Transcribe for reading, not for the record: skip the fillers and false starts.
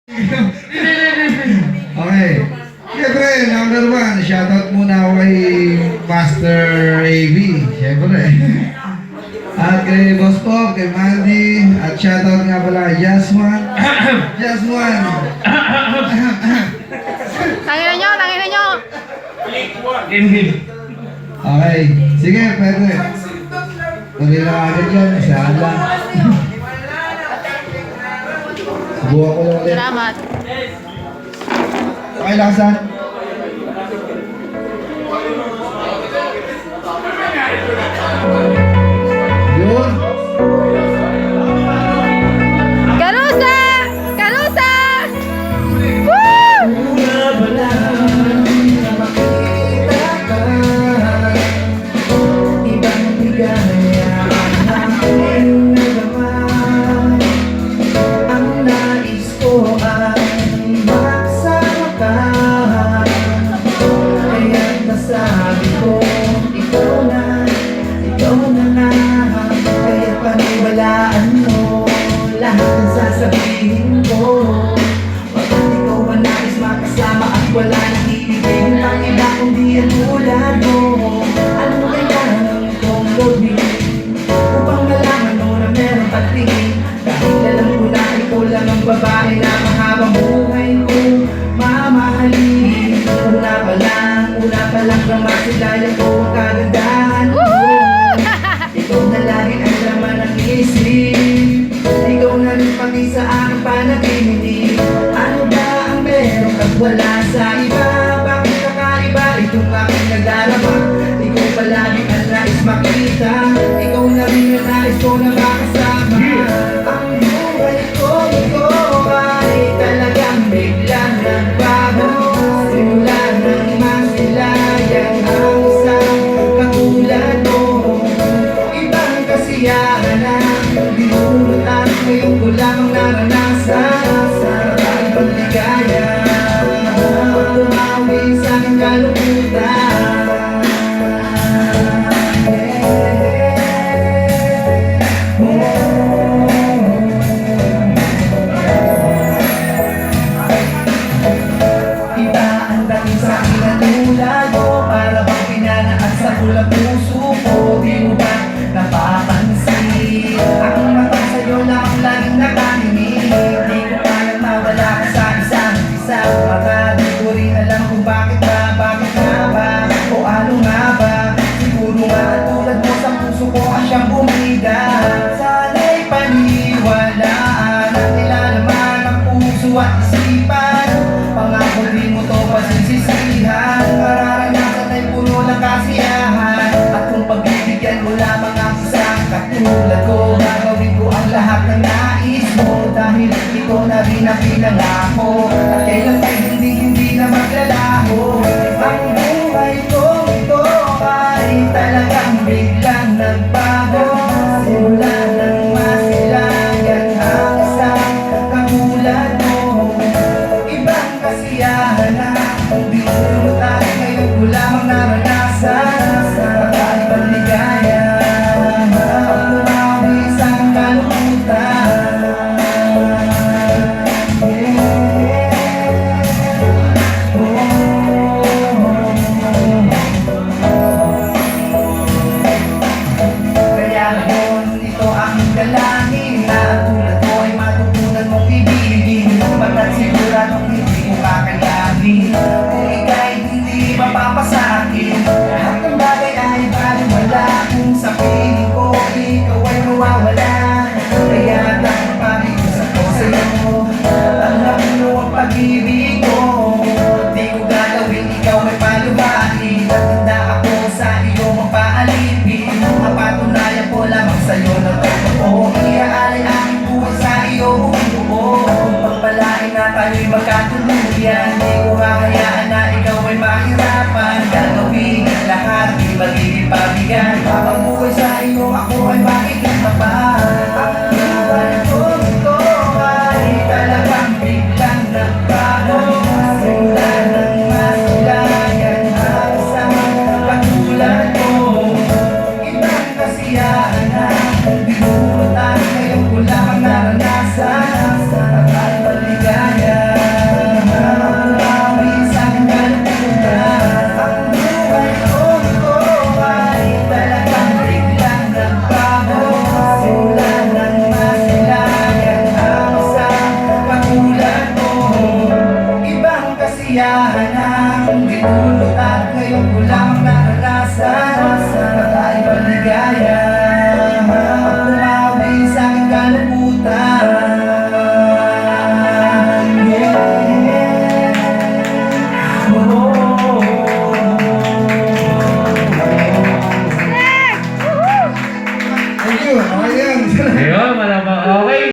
Okay. Siyempre, number one, shoutout muna ako kay Master AV. Siyempre. At kay Boss Pop, kay Mandy. At shoutout nga pala kay Jaswan. Jaswan. Tangina nyo! Game. Okay. Sige, pwede. Tuloy na agad yan. Saan lang. Subukan ko lang ulit. Salamat. Okay lang, San? Yun. Karusa! Karusa! Woo! Sasabihin ko, bakit ikaw ba nais makasama at wala nang ibigay ng iba kundi ang tulad mo? Ano kailangan itong gawin upang malaman mo na meron patingin? Dahil alam ko na ikaw lang ang babae na mahabang buhay ko mamahalin. Una pa lang kamasilayan ko ang kagandahan mo. Ikaw na lagi ang laman ng isip, ikaw na rin pati sa aking panaginip. Ano ba ang meron at wala sa iba? Bakit kakaiba itong aking nagdarama? Ikaw palagi ang nais makita, ikaw na rin ang nais ko na makasama. Ang buhay ko ay talagang biglang nagbago. Simula nang masilayan ang isang katulad mo. Ibang kasiyahan na binulot at ngayon ko lamang naranasan sa ibang ligaya. Tumawi sa aking kalungkutan. Iba ang dating sa akin na tulad mo, para bang pinanaan sa pulang puso ko. Di mo ba napapansin? Ang mata sa'yo na ang laging nakakinig. Di ko kayang mawala ka sa isang isa. Baka di ko rin alam kung bakit nga ba, o ano nga ba. Siguro nga tulad mo sa puso ko ang siyang bumida. Sana'y paniwalaan at nilalaman ang puso at isipan. Pangako di mo to pasinsisihan. Mararanasan ay puno ng kasiyahan. At kung pagbibigyan mo lamang ang isang katulad ko, gagawin ko ang lahat ng nais mo. Dahil ikaw na rin ang pinangako, at kailan ay hindi na maglalaho. Ang buhay ko ito ay talagang biglang nagbago. Simula nang masilayan ang isang katulad mo. Ibang kasiyahan na binulot at ngayon ko lamang naranasan sa kakaibang ligaya. Tumawi sa aking kalungkutan. Kaya ngayon ito aking dalangin, na ang tulad ko ay matutunan mong ibigin. Pagkat siguradong hindi mo kakayanin kung ika'y hindi mapapasakin. Lahat ng bagay ay baliwala kung sa piling ko ikaw ay mawawala. Kaya dapat pag-iusap ko sa'yo, tanggapin mo ang pag-ibig ko. Di ko gagawin ikaw ay palubain, at handa ako sa iyo mapaalipin. Mapatunayan ko lamang sa'yo na totoo, iaalay aking buhay sa iyo buo. Pagpalain na tayo'y magkatuluyan, di ko hahayaan na ikaw ay mahirapan. Gagawin ang lahat, di magiging pabigan. Habang buhay sa iyo, ako ay makikitapan. Ang buhay ko ito ay talagang biglang nagbago. Simula nang masilayan ang isang katulad mo. Ibang kasiyahan na binulot at ngayon ko lamang naranasan sa kakaibang ligaya. sana